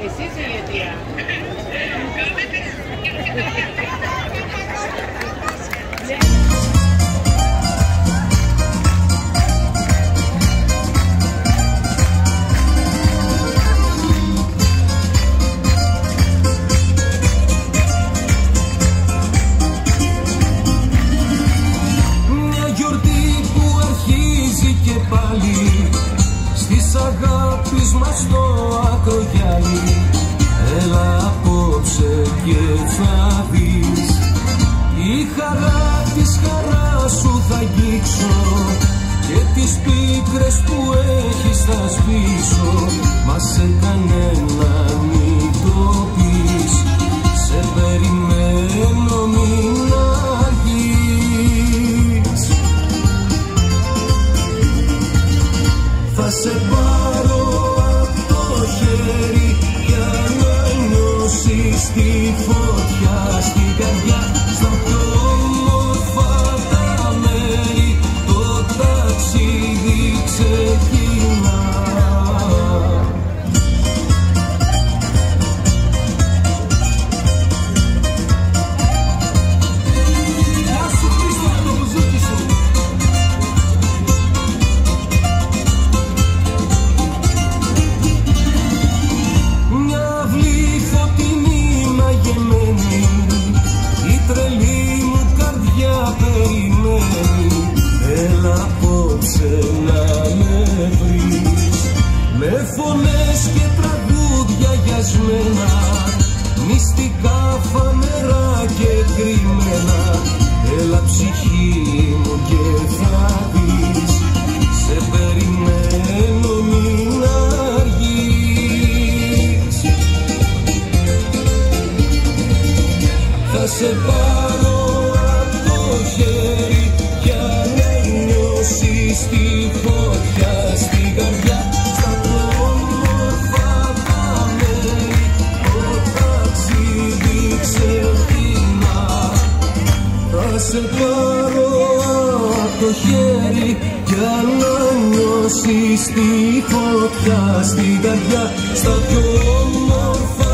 Εσύ είσαι η αιτία. Μια γιορτή που αρχίζει και πάλι στις αγάπης μας το ακρογιάλι. Έλα απόψε και θα δεις, η χαρά της χαράς σου θα αγγίξω και τις πίκρες που έχεις θα σβήσω. Μα σε κανένα μην το πεις, σε περιμένω μην αργείς. Θα σε πάρω απ' το χέρι για να νιώσεις τη φωτιά στην καρδιά. Στα πιο όμορφα τα μέρη το ταξίδι ξεκινά. Γεια σου Χρήστο με το μπουζούκι σου. Μια αυλή φωτεινή μαγεμένη, η τρελή μου καρδιά περιμένει. Έλα απόψε να με βρεις, με φωνές και τραγούδια γιασμένα, μυστικά φανερά και κρυμμένα. Έλα ψυχή μου και θα δεις, σε περιμένω μην αργείς. Θα σε πάρω απ' το χέρι για να νιώσεις τη φωτιά στην καρδιά. Στα πιο όμορφα τα μέρη το ταξίδι ξεκινά. Θα σε πάρω απ' το χέρι για να νιώσεις τη φωτιά στην καρδιά. Στα πιο όμορφα